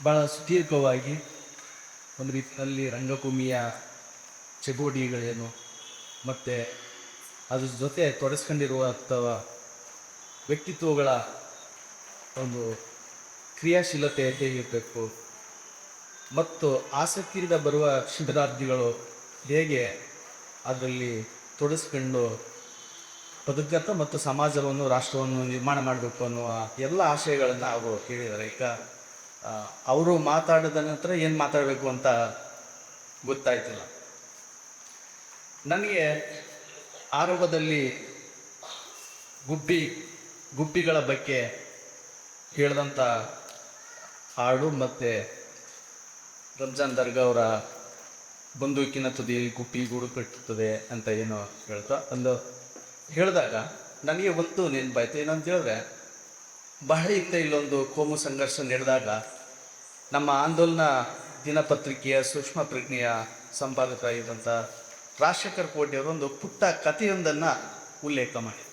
ಭಾಳ ಸುದೀರ್ಘವಾಗಿ ಒಂದು ರೀತಿಯಲ್ಲಿ ರಂಗಭೂಮಿಯ ಚಟುವಟಿಕೆಗಳೇನು ಮತ್ತು ಅದ್ರ ಜೊತೆ ತೊಡಸ್ಕೊಂಡಿರುವ ಅಥವಾ ವ್ಯಕ್ತಿತ್ವಗಳ ಒಂದು ಕ್ರಿಯಾಶೀಲತೆ ಹೇಗಿರಬೇಕು ಮತ್ತು ಆಸಕ್ತಿಯಿಂದ ಬರುವ ಶಿಬಿರಾರ್ಥಿಗಳು ಹೇಗೆ ಅದರಲ್ಲಿ ತೊಡಸ್ಕೊಂಡು ಬದುಕಂತ ಮತ್ತು ಸಮಾಜವನ್ನು ರಾಷ್ಟ್ರವನ್ನು ನಿರ್ಮಾಣ ಮಾಡಬೇಕು ಅನ್ನುವ ಎಲ್ಲ ಆಶಯಗಳನ್ನು ಅವರು ಹೇಳಿದ್ದಾರೆ. ಈಗ ಅವರು ಮಾತಾಡಿದ ನಂತರ ಏನು ಮಾತಾಡಬೇಕು ಅಂತ ಗೊತ್ತಾಯ್ತಿಲ್ಲ. ನನಗೆ ಆರಂಭದಲ್ಲಿ ಗುಬ್ಬಿಗಳ ಬಗ್ಗೆ ಹೇಳಿದಂಥ ಹಾಡು ಮತ್ತು ರಂಜಾನ್ ದರ್ಗಾ ಅವರ ಬಂದೂಕಿನ ತುದಿಯಲ್ಲಿ ಗುಬ್ಬಿ ಗೂಡು ಕಟ್ಟುತ್ತದೆ ಅಂತ ಏನೋ ಹೇಳ್ತಾ ಒಂದು ಹೇಳಿದಾಗ ನನಗೆ ಒಂದು ನೆನಪಾಯ್ತು. ಏನಂತ ಹೇಳಿದ್ರೆ, ಬಹಳ ಇಲ್ಲೊಂದು ಕೋಮು ಸಂಘರ್ಷ ನಡೆದಾಗ ನಮ್ಮ ಆಂದೋಲನ ದಿನಪತ್ರಿಕೆಯ ಸೂಕ್ಷ್ಮ ಪ್ರಜ್ಞೆಯ ಸಂಪಾದಕರಾಗಿದ್ದಂಥ ರಾಜಶೇಖರ್ ಕೋಟಿಯವರು ಒಂದು ಪುಟ್ಟ ಕಥೆಯೊಂದನ್ನು ಉಲ್ಲೇಖ ಮಾಡಿ,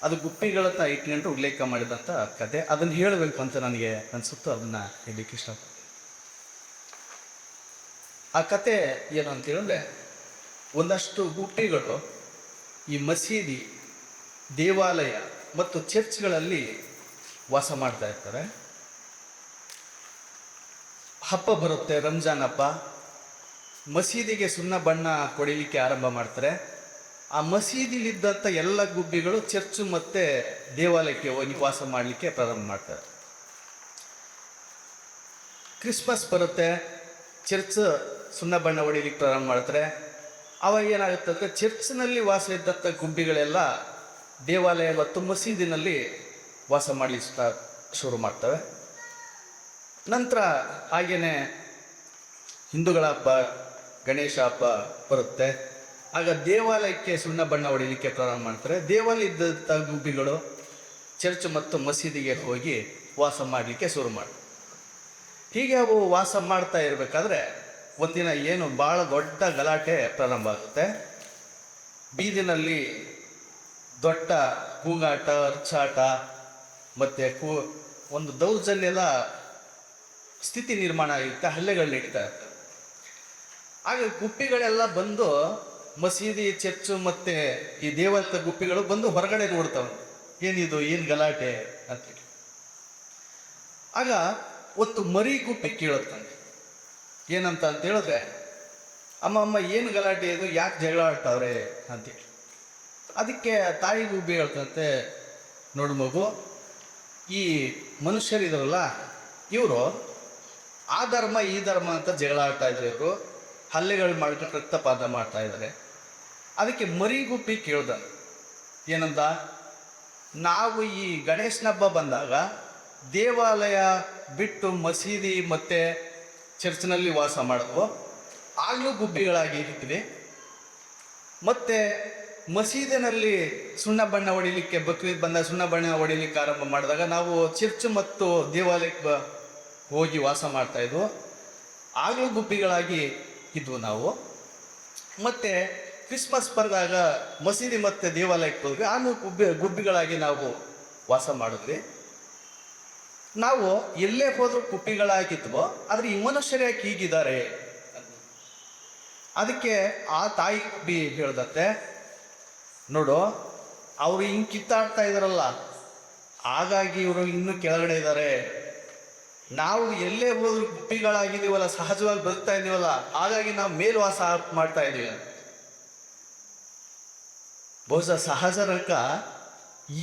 ಅದು ಗುಬ್ಬಿಗಳನ್ನ ಇಟ್ಕೊಂಡು ಉಲ್ಲೇಖ ಮಾಡಿದಂಥ ಕತೆ. ಅದನ್ನು ಹೇಳಬೇಕು ಅಂತ ನನಗೆ ಅನಿಸುತ್ತೋ ಅದನ್ನು ಹೇಳಲಿಕ್ಕೆ ಇಷ್ಟಪಡ್ತೀನಿ. ಆ ಕತೆ ಏನು ಅಂತ ಹೇಳಿದ್ರೆ, ಒಂದಷ್ಟು ಗುಬ್ಬಿಗಳು ಈ ಮಸೀದಿ, ದೇವಾಲಯ ಮತ್ತು ಚರ್ಚ್ಗಳಲ್ಲಿ ವಾಸ ಮಾಡ್ತಾ ಇರ್ತಾರೆ. ಹಬ್ಬ ಬರುತ್ತೆ, ರಂಜಾನ್ ಹಬ್ಬ. ಮಸೀದಿಗೆ ಸುಣ್ಣ ಬಣ್ಣ ಹೊಡಿಲಿಕ್ಕೆ ಆರಂಭ ಮಾಡ್ತಾರೆ. ಆ ಮಸೀದಿಲಿದ್ದಂಥ ಎಲ್ಲ ಗುಬ್ಬಿಗಳು ಚರ್ಚು ಮತ್ತು ದೇವಾಲಯಕ್ಕೆ ಹೋಗಿ ವಾಸ ಮಾಡಲಿಕ್ಕೆ ಪ್ರಾರಂಭ ಮಾಡ್ತಾರೆ. ಕ್ರಿಸ್ಮಸ್ ಬರುತ್ತೆ, ಚರ್ಚ್ ಸುಣ್ಣ ಬಣ್ಣ ಹೊಡಿಲಿಕ್ಕೆ ಪ್ರಾರಂಭ ಮಾಡ್ತಾರೆ. ಅವಾಗ ಏನಾಗುತ್ತೆ ಅಂದರೆ, ಚರ್ಚ್ನಲ್ಲಿ ವಾಸ ಇದ್ದಂಥ ಗುಬ್ಬಿಗಳೆಲ್ಲ ದೇವಾಲಯ ಮತ್ತು ಮಸೀದಿನಲ್ಲಿ ವಾಸ ಮಾಡಲಿಕ್ಕೆ ಶುರು ಮಾಡ್ತವೆ. ನಂತರ ಹಾಗೆಯೇ ಹಿಂದೂಗಳ ಹಬ್ಬ ಗಣೇಶ ಹಬ್ಬ ಬರುತ್ತೆ. ಆಗ ದೇವಾಲಯಕ್ಕೆ ಸುಣ್ಣ ಬಣ್ಣ ಹೊಡಿಲಿಕ್ಕೆ ಪ್ರಾರಂಭ ಮಾಡ್ತಾರೆ. ದೇವಾಲಯ ಇದ್ದಂಥ ಗುಬ್ಬಿಗಳು ಚರ್ಚ್ ಮತ್ತು ಮಸೀದಿಗೆ ಹೋಗಿ ವಾಸ ಮಾಡಲಿಕ್ಕೆ ಶುರು ಮಾಡ್ತಾರೆ. ಹೀಗೆ ಅವು ವಾಸ ಮಾಡ್ತಾ ಇರಬೇಕಾದ್ರೆ ಒಂದಿನ ಏನು ಭಾಳ ದೊಡ್ಡ ಗಲಾಟೆ ಪ್ರಾರಂಭ ಆಗುತ್ತೆ. ಬೀದಿನಲ್ಲಿ ದೊಡ್ಡ ಕೂಗಾಟ, ಅರ್ಚಾಟ ಮತ್ತು ಒಂದು ದೌರ್ಜನ್ಯದ ಸ್ಥಿತಿ ನಿರ್ಮಾಣ ಆಗುತ್ತೆ. ಹಲ್ಲೆಗಳು ನಡೀತಾ ಇರ್ತವೆ. ಆಗ ಗುಬ್ಬಿಗಳೆಲ್ಲ ಬಂದು ಮಸೀದಿ, ಚರ್ಚು ಮತ್ತು ಈ ದೇವಾಲಯದ ಗುಬ್ಬಿಗಳು ಬಂದು ಹೊರಗಡೆ ನೋಡ್ತವೆ, ಏನಿದು, ಏನು ಗಲಾಟೆ ಅಂತೇಳಿ. ಆಗ ಒಂದು ಮರಿ ಗುಬ್ಬಿ ಕೇಳುತ್ತಾನೆ, ಏನಂತ ಅಂತ ಹೇಳಿದ್ರೆ, ಅಮ್ಮ ಏನು ಗಲಾಟೆ ಇದು, ಯಾಕೆ ಜಗಳ ಆಡ್ತಾವ್ರೆ ಅಂತೇಳಿ. ಅದಕ್ಕೆ ತಾಯಿ ಗುಬ್ಬಿ ಹೇಳ್ತಂತೆ, ನೋಡು ಮಗು, ಈ ಮನುಷ್ಯರಿದಾರಲ್ಲ ಇವರು ಆ ಧರ್ಮ ಈ ಧರ್ಮ ಅಂತ ಜಗಳ ಆಡ್ತಾ ಇದ್ರು, ಇವರು ಹಲ್ಲೆಗಳು ಮಾಡ್ಕೊಂಡು ರಕ್ತಪಾತ ಮಾಡ್ತಾ ಇದ್ದಾರೆ. ಅದಕ್ಕೆ ಮರಿ ಗುಬ್ಬಿ ಕೇಳ್ದ, ಏನಂದ, ನಾವು ಈ ಗಣೇಶನ ಹಬ್ಬ ಬಂದಾಗ ದೇವಾಲಯ ಬಿಟ್ಟು ಮಸೀದಿ ಮತ್ತು ಚರ್ಚ್ನಲ್ಲಿ ವಾಸ ಮಾಡಿದ್ವು, ಆಗಲೂ ಗುಬ್ಬಿಗಳಾಗಿ ಇರ್ತೀವಿ. ಮತ್ತು ಮಸೀದಿನಲ್ಲಿ ಸುಣ್ಣ ಬಣ್ಣ ಹೊಡಿಲಿಕ್ಕೆ ಬಕ್ರೀದ್ ಬಂದ ಸುಣ್ಣ ಬಣ್ಣ ಹೊಡಿಲಿಕ್ಕೆ ಆರಂಭ ಮಾಡಿದಾಗ ನಾವು ಚರ್ಚ್ ಮತ್ತು ದೇವಾಲಯಕ್ಕೆ ಹೋಗಿ ವಾಸ ಮಾಡ್ತಾಯಿದ್ವು, ಆಗಲೂ ಗುಬ್ಬಿಗಳಾಗಿ ಇದ್ವು ನಾವು. ಮತ್ತು ಕ್ರಿಸ್ಮಸ್ ಬರೆದಾಗ ಮಸೀದಿ ಮತ್ತು ದೇವಾಲಯಕ್ಕೆ ಹೋದ್ವಿ, ಆಗಲೂ ಗುಬ್ಬಿಗಳಾಗಿ ನಾವು ವಾಸ ಮಾಡಿದ್ವಿ. ನಾವು ಎಲ್ಲೇ ಹೋದ್ರೂ ಗುಬ್ಬಿಗಳಾಗಿದ್ವೋ, ಆದರೆ ಈ ಮನುಷ್ಯರು ಯಾಕೆ ಹೀಗಿದ್ದಾರೆ? ಅದಕ್ಕೆ ಆ ತಾಯಿ ಗುಬ್ಬಿ ಹೇಳ್ದತ್ತೆ, ನೋಡು, ಅವರು ಹಿಂಗೆ ಕಿತ್ತಾಡ್ತಾ ಇದ್ದಾರಲ್ಲ, ಹಾಗಾಗಿ ಇವರು ಇನ್ನೂ ಕೆಳಗಡೆ ಇದ್ದಾರೆ. ನಾವು ಎಲ್ಲೇ ಹೋದ್ರೂ ಗುಬ್ಬಿಗಳಾಗಿದ್ದೀವಲ್ಲ, ಸಹಜವಾಗಿ ಬದುಕ್ತಾ ಇದ್ದೀವಲ್ಲ, ಹಾಗಾಗಿ ನಾವು ಮೇಲ್ವಾಸ ಮಾಡ್ತಾ ಇದ್ದೀವಿ. ಬಹುಶಃ ಸಹಜರಕ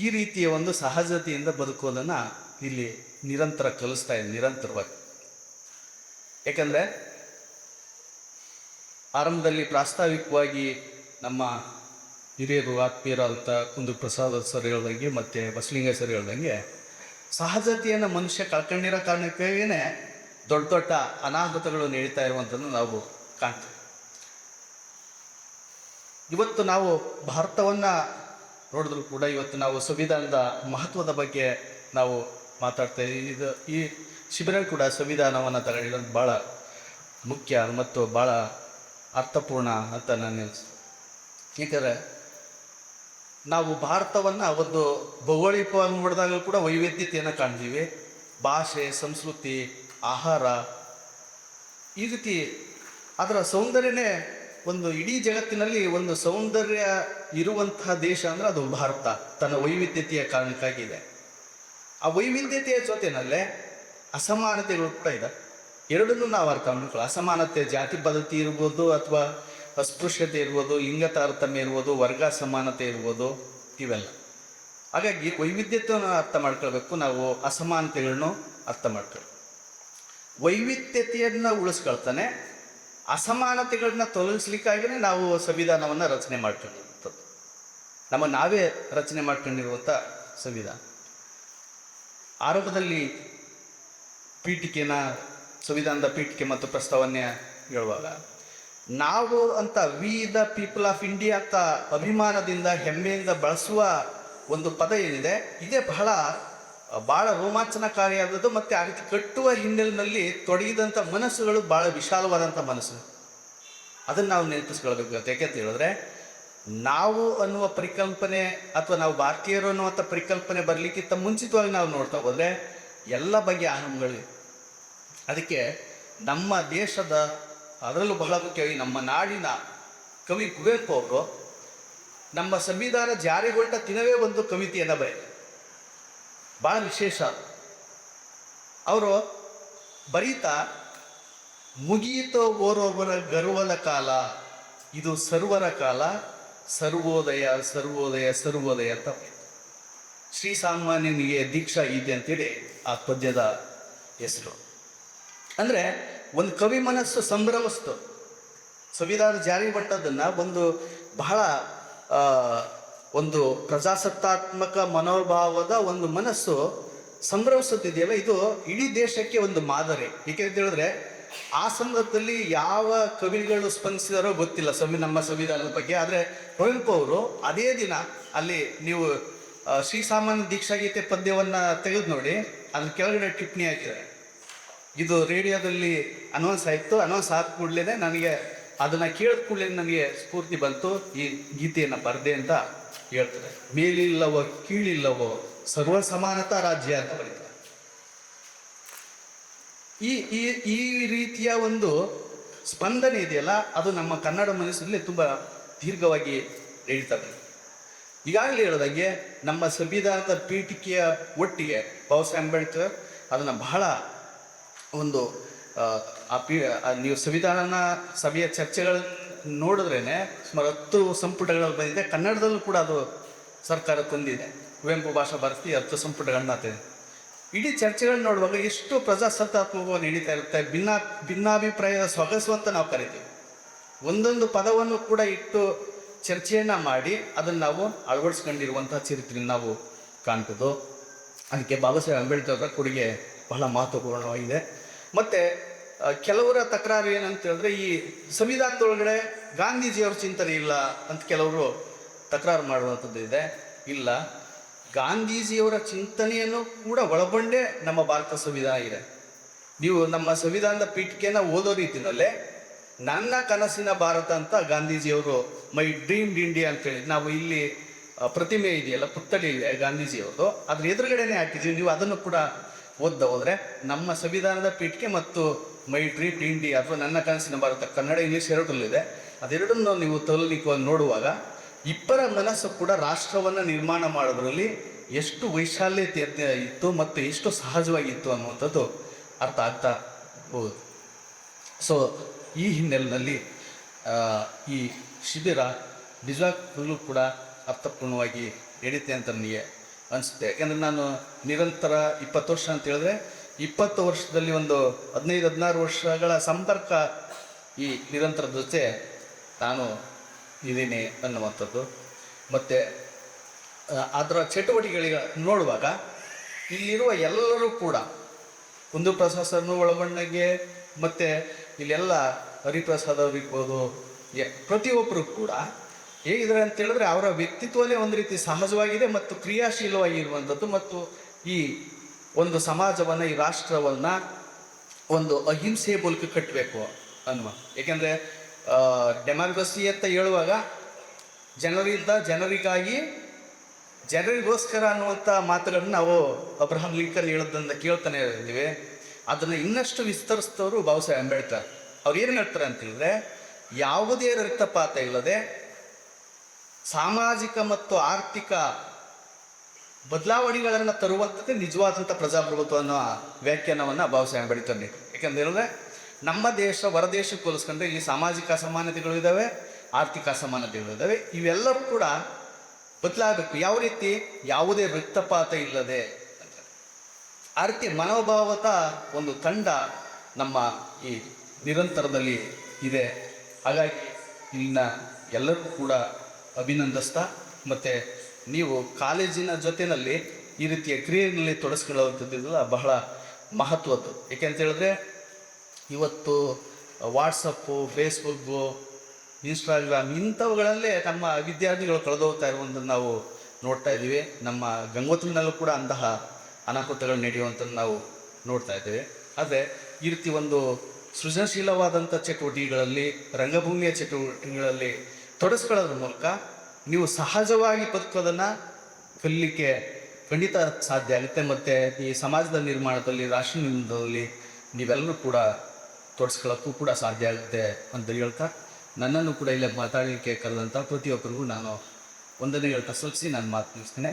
ಈ ರೀತಿಯ ಒಂದು ಸಹಜತೆಯಿಂದ ಬದುಕೋದನ್ನು ಇಲ್ಲಿ ನಿರಂತರ ಕಲಿಸ್ತಾ ಇದೆ, ನಿರಂತರವಾಗಿ. ಯಾಕಂದರೆ ಆರಂಭದಲ್ಲಿ ಪ್ರಾಸ್ತಾವಿಕವಾಗಿ ನಮ್ಮ ಹಿರಿಯರು, ಆತ್ಮೀಯರಾದಂಥ ಕುಂದು ಪ್ರಸಾದ್ ಸರ್ ಹೇಳ್ದಂಗೆ ಮತ್ತು ಬಸಲಿಂಗ ಸರ್ ಹೇಳ್ದಂಗೆ, ಸಹಜತೆಯನ್ನು ಮನುಷ್ಯ ಕಳ್ಕೊಂಡಿರೋ ಕಾರಣಕ್ಕೇನೆ ದೊಡ್ಡ ದೊಡ್ಡ ಅನಾಹುತಗಳು ನಡೀತಾ ಇರುವಂಥದ್ದು ನಾವು ಕಾಣ್ತೀವಿ. ಇವತ್ತು ನಾವು ಭಾರತವನ್ನು ನೋಡಿದ್ರು ಕೂಡ ಇವತ್ತು ನಾವು ಸಂವಿಧಾನದ ಮಹತ್ವದ ಬಗ್ಗೆ ನಾವು ಮಾತಾಡ್ತಾ ಇದು ಈ ಶಿಬಿರ ಕೂಡ ಸಂವಿಧಾನವನ್ನು ತಗೊಂಡಿರೋದು ಭಾಳ ಮುಖ್ಯ ಮತ್ತು ಭಾಳ ಅರ್ಥಪೂರ್ಣ ಅಂತ ನಾನು ಅನಿಸ್ತು. ಏಕೆಂದರೆ ನಾವು ಭಾರತವನ್ನು ಒಂದು ಭೌಗೋಳಿಕವಾಗಿ ನೋಡಿದಾಗ ಕೂಡ ವೈವಿಧ್ಯತೆಯನ್ನು ಕಾಣ್ತೀವಿ. ಭಾಷೆ, ಸಂಸ್ಕೃತಿ, ಆಹಾರ, ಈ ರೀತಿ ಅದರ ಸೌಂದರ್ಯನೇ ಒಂದು ಇಡೀ ಜಗತ್ತಿನಲ್ಲಿ ಒಂದು ಸೌಂದರ್ಯ ಇರುವಂತಹ ದೇಶ ಅಂದರೆ ಅದು ಭಾರತ. ತನ್ನ ವೈವಿಧ್ಯತೆಯ ಕಾರಣಕ್ಕಾಗಿದೆ. ಆ ವೈವಿಧ್ಯತೆಯ ಜೊತೆಯಲ್ಲೇ ಅಸಮಾನತೆಗಳು ಕೂಡ ಇದೆ. ಎರಡನ್ನೂ ನಾವು ಅರ್ಥ ಮಾಡ್ಕೊಳ್ಳೋ. ಅಸಮಾನತೆ ಜಾತಿ ಪದ್ಧತಿ ಇರ್ಬೋದು, ಅಥವಾ ಅಸ್ಪೃಶ್ಯತೆ ಇರ್ಬೋದು, ಲಿಂಗ ತಾರತಮ್ಯ ಇರ್ಬೋದು, ವರ್ಗ ಸಮಾನತೆ ಇರ್ಬೋದು, ಇವೆಲ್ಲ. ಹಾಗಾಗಿ ವೈವಿಧ್ಯತೆಯನ್ನು ಅರ್ಥ ಮಾಡ್ಕೊಳ್ಬೇಕು, ನಾವು ಅಸಮಾನತೆಗಳನ್ನು ಅರ್ಥ ಮಾಡ್ಕೊಳ್ಬೇಕು. ವೈವಿಧ್ಯತೆಯನ್ನು ಉಳಿಸ್ಕೊಳ್ತಾನೆ ಅಸಮಾನತೆಗಳನ್ನ ತೊಲಗಿಸ್ಲಿಕ್ಕಾಗಿಯೇ ನಾವು ಸಂವಿಧಾನವನ್ನು ರಚನೆ ಮಾಡ್ಕೊಂಡಿರುವಂಥದ್ದು. ನಾವೇ ರಚನೆ ಮಾಡ್ಕೊಂಡಿರುವಂಥ ಸಂವಿಧಾನ. ಆರಂಭದಲ್ಲಿ ಪೀಠಿಕೆನ, ಸಂವಿಧಾನದ ಪೀಠಿಕೆ ಮತ್ತು ಪ್ರಸ್ತಾವನೆ ಹೇಳುವಾಗ ನಾವು ಅಂತ we the people of India ಅಂತ ಅಭಿಮಾನದಿಂದ ಹೆಮ್ಮೆಯಿಂದ ಬಳಸುವ ಒಂದು ಪದ ಏನಿದೆ, ಇದೇ ಭಾಳ ರೋಮಾಂಚನಕಾರಿಯಾದದ್ದು. ಮತ್ತು ಆ ರೀತಿ ಕಟ್ಟುವ ಹಿನ್ನೆಲೆಯಲ್ಲಿ ತೊಡಗಿದಂಥ ಮನಸ್ಸುಗಳು ಭಾಳ ವಿಶಾಲವಾದಂಥ ಮನಸ್ಸು. ಅದನ್ನು ನಾವು ನೆನಪಿಸ್ಕೊಳ್ಬೇಕು. ಯಾಕೆಂತ ಹೇಳಿದ್ರೆ, ನಾವು ಅನ್ನುವ ಪರಿಕಲ್ಪನೆ ಅಥವಾ ನಾವು ಭಾರತೀಯರು ಅನ್ನುವಂಥ ಪರಿಕಲ್ಪನೆ ಬರಲಿಕ್ಕಿಂತ ಮುಂಚಿತವಾಗಿ ನಾವು ನೋಡ್ತಾ ಹೋದರೆ ಎಲ್ಲ ಬಗೆಯ ಆನಂದಗಳಿವೆ. ಅದಕ್ಕೆ ನಮ್ಮ ದೇಶದ, ಅದರಲ್ಲೂ ಬಹಳ ಮುಖ್ಯವಾಗಿ ನಮ್ಮ ನಾಡಿನ ಕವಿ ಕುವೆಂಪು ಅವರು ನಮ್ಮ ಸಂವಿಧಾನ ಜಾರಿಗೊಂಡ ದಿನವೇ ಒಂದು ಕವಿತೆಯನ್ನು ಬರೆದರು. ಭಾಳ ವಿಶೇಷ. ಅವರು ಬರೀತಾ, ಮುಗಿಯಿತೋ ಓರೋವರ ಗರ್ವದ ಕಾಲ, ಇದು ಸರ್ವರ ಕಾಲ, ಸರ್ವೋದಯ ಸರ್ವೋದಯ ಸರ್ವೋದಯ ಅಂತ. ಶ್ರೀಸಾಮಾನ್ಯನಿಗೆ ದೀಕ್ಷಾ ಇದೆ ಅಂತೇಳಿ ಆ ಪದ್ಯದ ಹೆಸರು. ಅಂದರೆ ಒಂದು ಕವಿ ಮನಸ್ಸು ಸಂಭ್ರಮಿಸ್ತು. ಸಂವಿಧಾನ ಜಾರಿ ಕೊಟ್ಟದನ್ನು ಒಂದು ಬಹಳ ಒಂದು ಪ್ರಜಾಸತ್ತಾತ್ಮಕ ಮನೋಭಾವದ ಒಂದು ಮನಸ್ಸು ಸಂಭ್ರಮಿಸುತ್ತಿದೆಯಲ್ಲ, ಇದು ಇಡೀ ದೇಶಕ್ಕೆ ಒಂದು ಮಾದರಿ. ಏಕೆಂತ ಹೇಳಿದ್ರೆ, ಆ ಸಂದರ್ಭದಲ್ಲಿ ಯಾವ ಕವಿಗಳು ಸ್ಪಂದಿಸಿದಾರೋ ಗೊತ್ತಿಲ್ಲ ನಮ್ಮ ಸಂವಿಧಾನದ ಬಗ್ಗೆ. ಆದರೆ ಕುವೆಂಪು ಅವರು ಅದೇ ದಿನ ಅಲ್ಲಿ, ನೀವು ಶ್ರೀಸಾಮಾನ್ಯ ದೀಕ್ಷಾಗೀತೆ ಪದ್ಯವನ್ನು ತೆಗೆದು ನೋಡಿ, ಅದ್ರ ಕೆಳಗಡೆ ಟಿಪ್ಪಣಿ ಹಾಕಿದ್ದಾರೆ. ಇದು ರೇಡಿಯೋದಲ್ಲಿ ಅನೌನ್ಸ್ ಆಯಿತು. ಅನೌನ್ಸ್ ಆದ ಕೂಡಲೇ ನನಗೆ ಅದನ್ನು ಕೇಳಿದ ಕೂಡಲೇ ನನಗೆ ಸ್ಫೂರ್ತಿ ಬಂತು, ಈ ಗೀತೆಯನ್ನು ಬರದೆ ಅಂತ ಹೇಳ್ತಾರೆ. ಮೇಲಿಲ್ಲವೋ ಕೀಳಿಲ್ಲವೋ ಸರ್ವ ಸಮಾನತಾ ರಾಜ್ಯ ಅಂತ ಬರೀತಾರೆ. ಈ ಈ ಈ ರೀತಿಯ ಒಂದು ಸ್ಪಂದನೆ ಇದೆಯಲ್ಲ, ಅದು ನಮ್ಮ ಕನ್ನಡ ಮನಸ್ಸಿನಲ್ಲಿ ತುಂಬ ದೀರ್ಘವಾಗಿ ನಡೀತದೆ. ಈಗಾಗಲೇ ಹೇಳಿದಾಗೆ ನಮ್ಮ ಸಂವಿಧಾನದ ಪೀಠಿಕೆಯ ಒಟ್ಟಿಗೆ ಬಾಬಾ ಸಾಹೇಬ್ ಅಂಬೇಡ್ಕರ್ ಅದನ್ನು ಬಹಳ ಒಂದು ನೀವು ಸಂವಿಧಾನ ಸಭೆಯ ಚರ್ಚೆಗಳನ್ನು ನೋಡಿದ್ರೇ ಸುಮಾರು 10 ಸಂಪುಟಗಳಲ್ಲಿ ಬಂದಿದೆ. ಕನ್ನಡದಲ್ಲೂ ಕೂಡ ಅದು ಸರ್ಕಾರ ತಂದಿದೆ. ಕುವೆಂಪು ಭಾಷಾ ಭಾರತಿ 10 ಸಂಪುಟಗಳನ್ನ ತಂದಿದೆ. ಇಡೀ ಚರ್ಚೆಗಳನ್ನ ನೋಡುವಾಗ ಎಷ್ಟು ಪ್ರಜಾಸತ್ತಾತ್ಮಕವಾಗಿ ನಡೀತಾ ಇರುತ್ತೆ. ಭಿನ್ನಾಭಿಪ್ರಾಯದ ಸೊಗಸು ಅಂತ ನಾವು ಕರಿತೀವಿ. ಒಂದೊಂದು ಪದವನ್ನು ಕೂಡ ಇಟ್ಟು ಚರ್ಚೆಯನ್ನು ಮಾಡಿ ಅದನ್ನು ನಾವು ಅಳವಡಿಸ್ಕೊಂಡಿರುವಂಥ ಚರಿತ್ರೆಯನ್ನು ನಾವು ಕಾಣ್ಬೋದು. ಅದಕ್ಕೆ ಬಾಬಾ ಸಾಹೇಬ್ ಅಂಬೇಡ್ಕರ್ ಅವರ ಕೊಡುಗೆ ಬಹಳ ಮಹತ್ವಪೂರ್ಣವಾಗಿದೆ. ಮತ್ತು ಕೆಲವರ ತಕರಾರು ಏನಂತ ಹೇಳಿದ್ರೆ, ಈ ಸಂವಿಧಾನದೊಳಗಡೆ ಗಾಂಧೀಜಿಯವ್ರ ಚಿಂತನೆ ಇಲ್ಲ ಅಂತ ಕೆಲವರು ತಕರಾರು ಮಾಡುವಂಥದ್ದು ಇದೆ. ಇಲ್ಲ, ಗಾಂಧೀಜಿಯವರ ಚಿಂತನೆಯನ್ನು ಕೂಡ ಒಳಗೊಂಡೇ ನಮ್ಮ ಭಾರತ ಸಂವಿಧಾನ ಇದೆ. ನೀವು ನಮ್ಮ ಸಂವಿಧಾನದ ಪೀಠಿಕೆಯನ್ನು ಓದೋ ರೀತಿಯಲ್ಲೇ ನನ್ನ ಕನಸಿನ ಭಾರತ ಅಂತ ಗಾಂಧೀಜಿಯವರು ಮೈ ಡ್ರೀಮ್ಡ್ ಇಂಡಿಯಾ ಅಂತೇಳಿ, ನಾವು ಇಲ್ಲಿ ಪ್ರತಿಮೆ ಇದೆಯಲ್ಲ, ಪುತ್ಥಳಿ ಇದೆ ಗಾಂಧೀಜಿಯವ್ರದ್ದು, ಅದ್ರ ಎದುರುಗಡೆನೇ ಹಾಕಿದ್ದೀವಿ. ನೀವು ಅದನ್ನು ಕೂಡ ಓದ್ತಾ ಹೋದರೆ ನಮ್ಮ ಸಂವಿಧಾನದ ಪೀಠಿಕೆ ಮತ್ತು ಮೈ ಡ್ರೀಮ್ಡ್ ಇಂಡಿಯಾ ಅಥವಾ ನನ್ನ ಕನಸಿನ ಭಾರತ, ಕನ್ನಡ ಇಂಗ್ಲೀಷ್ ಎರಡರಲ್ಲಿದೆ. ಅದೆರಡನ್ನು ನೀವು ತೌಲನಿಕವಾಗಿ ನೋಡುವಾಗ ಇಬ್ಬರ ಮನಸ್ಸು ಕೂಡ ರಾಷ್ಟ್ರವನ್ನು ನಿರ್ಮಾಣ ಮಾಡೋದ್ರಲ್ಲಿ ಎಷ್ಟು ವೈಶಾಲ್ಯತೆ ಇತ್ತು ಮತ್ತು ಎಷ್ಟು ಸಹಜವಾಗಿತ್ತು ಅನ್ನುವಂಥದ್ದು ಅರ್ಥ ಆಗ್ತಾ ಹೋಗುದು. ಸೊ ಈ ಹಿನ್ನೆಲೆಯಲ್ಲಿ ಈ ಶಿಬಿರ ನಿಜವಾಗ್ಲೂ ಕೂಡ ಅರ್ಥಪೂರ್ಣವಾಗಿ ನಡೀತೆ ಅಂತ ನನಗೆ ಅನಿಸುತ್ತೆ. ಯಾಕೆಂದರೆ ನಾನು ನಿರಂತರ 20 ವರ್ಷ ಅಂತ ಹೇಳಿದ್ರೆ 20 ವರ್ಷದಲ್ಲಿ ಒಂದು 15-16 ವರ್ಷಗಳ ಸಂಪರ್ಕ ಈ ನಿರಂತರದ ಜೊತೆ ನಾನು ಇದ್ದೀನಿ ಅನ್ನುವಂಥದ್ದು. ಮತ್ತು ಅದರ ಚಟುವಟಿಕೆಗಳಿಗೆ ನೋಡುವಾಗ ಇಲ್ಲಿರುವ ಎಲ್ಲರೂ ಕೂಡ ಕುಂದು ಪ್ರಸಾದ್ ಸರ್ನು ಒಳಗೊಂಡಂಗೆ, ಮತ್ತು ಇಲ್ಲೆಲ್ಲ ಹರಿಪ್ರಸಾದ್ ಅವ್ರಿರ್ಬೋದು, ಪ್ರತಿಯೊಬ್ಬರು ಕೂಡ ಹೇಗಿದ್ದಾರೆ ಅಂತ ಹೇಳಿದ್ರೆ ಅವರ ವ್ಯಕ್ತಿತ್ವನೇ ಒಂದು ರೀತಿ ಸಹಜವಾಗಿದೆ ಮತ್ತು ಕ್ರಿಯಾಶೀಲವಾಗಿರುವಂಥದ್ದು. ಮತ್ತು ಈ ಒಂದು ಸಮಾಜವನ್ನು, ಈ ರಾಷ್ಟ್ರವನ್ನು ಒಂದು ಅಹಿಂಸೆಯ ಮೂಲಕ ಕಟ್ಟಬೇಕು ಅನ್ನುವ. ಏಕೆಂದರೆ ಡೆಮಾಕ್ರಸಿ ಅಂತ ಹೇಳುವಾಗ ಜನರಿಂದ ಜನರಿಗಾಗಿ ಜನರಿಗೋಸ್ಕರ ಅನ್ನುವಂಥ ಮಾತುಗಳನ್ನು ನಾವು ಅಬ್ರಹಾಂ ಲಿಂಕನ್ ಹೇಳೋದನ್ನ ಕೇಳ್ತಾನೆ ಇದ್ದೀವಿ. ಅದನ್ನು ಇನ್ನಷ್ಟು ವಿಸ್ತರಿಸಿದವರು ಬಾಬಾ ಸಾಹೇಬ್ ಅಂಬೇಡ್ಕರ್. ಅವ್ರು ಏನು ಹೇಳ್ತಾರೆ ಅಂತ ಹೇಳಿದ್ರೆ, ಯಾವುದೇ ರಕ್ತಪಾತ ಇಲ್ಲದೆ ಸಾಮಾಜಿಕ ಮತ್ತು ಆರ್ಥಿಕ ಬದಲಾವಣೆಗಳನ್ನು ತರುವಂಥದ್ದೇ ನಿಜವಾದಂಥ ಪ್ರಜಾಪ್ರಭುತ್ವ ಅನ್ನೋ ವ್ಯಾಖ್ಯಾನವನ್ನು ಬಾಬಾ ಸಾಹೇಬ್ ಅಂಬೇಡ್ಕರ್ ನೀಡಿದ್ರು. ಯಾಕಂತ ಹೇಳಿದ್ರೆ ನಮ್ಮ ದೇಶ ಹೊರದೇಶಕ್ಕೆ ಹೋಲಿಸ್ಕೊಂಡ್ರೆ ಇಲ್ಲಿ ಸಾಮಾಜಿಕ ಅಸಮಾನತೆಗಳು ಇದ್ದಾವೆ, ಆರ್ಥಿಕ ಅಸಮಾನತೆಗಳು ಇದ್ದಾವೆ. ಇವೆಲ್ಲವೂ ಕೂಡ ಬದಲಾಗಬೇಕು. ಯಾವ ರೀತಿ? ಯಾವುದೇ ರಕ್ತಪಾತ ಇಲ್ಲದೆ. ಆ ರೀತಿ ಮನೋಭಾವದ ಒಂದು ತಂಡ ನಮ್ಮ ಈ ನಿರಂತರದಲ್ಲಿ ಇದೆ. ಹಾಗಾಗಿ ಇಲ್ಲಿನ ಎಲ್ಲರೂ ಕೂಡ ಅಭಿನಂದಿಸ್ತಾ, ಮತ್ತು ನೀವು ಕಾಲೇಜಿನ ಜೊತೆಯಲ್ಲಿ ಈ ರೀತಿಯ ಕ್ರಿಯೆಯಲ್ಲಿ ತೊಡಗಿಸ್ಕೊಳ್ಳುವಂಥದ್ದು ಬಹಳ ಮಹತ್ವದ್ದು. ಏಕೆಂತ ಹೇಳಿದ್ರೆ ಇವತ್ತು ವಾಟ್ಸಪ್ಪು, ಫೇಸ್ಬುಕ್ಕು, ಇನ್ಸ್ಟಾಗ್ರಾಮ್ ಇಂಥವುಗಳಲ್ಲೇ ನಮ್ಮ ವಿದ್ಯಾರ್ಥಿಗಳು ಕಳೆದೋಗ್ತಾ ಇರುವುದನ್ನು ನಾವು ನೋಡ್ತಾ ಇದ್ದೀವಿ. ನಮ್ಮ ಗಂಗೋತ್ರಿನಲ್ಲೂ ಕೂಡ ಅಂತಹ ಅನಾಹುತಗಳು ನಡೆಯುವಂಥದ್ದು ನಾವು ನೋಡ್ತಾ ಇದ್ದೇವೆ. ಆದರೆ ಈ ರೀತಿ ಒಂದು ಸೃಜನಶೀಲವಾದಂಥ ಚಟುವಟಿಕೆಗಳಲ್ಲಿ, ರಂಗಭೂಮಿಯ ಚಟುವಟಿಕೆಗಳಲ್ಲಿ ತೊಡಗಿಸ್ಕೊಳ್ಳೋದ್ರ ಮೂಲಕ ನೀವು ಸಹಜವಾಗಿ ಬದುಕೋದನ್ನು ಕಲಿಲಿಕ್ಕೆ ಖಂಡಿತ ಸಾಧ್ಯ ಆಗುತ್ತೆ. ಮತ್ತು ಈ ಸಮಾಜದ ನಿರ್ಮಾಣದಲ್ಲಿ, ರಾಷ್ಟ್ರ ನಿರ್ಮಾಣದಲ್ಲಿ ನೀವೆಲ್ಲರೂ ಕೂಡ ತೊಡಗಿಸ್ಕೊಳ್ಳೋಕ್ಕೂ ಕೂಡ ಸಾಧ್ಯ ಆಗುತ್ತೆ ಅಂತ ಹೇಳ್ತಾ, ನನ್ನನ್ನು ಕೂಡ ಇಲ್ಲೇ ಮಾತಾಡಲಿಕ್ಕೆ ಕರೆದಂಥ ಪ್ರತಿಯೊಬ್ಬರಿಗೂ ನಾನು ಒಂದನೇ ಹೇಳ್ತಾ ಸಲ್ಲಿಸಿ ನಾನು ಮಾತು ಮುಗಿಸ್ತೇನೆ.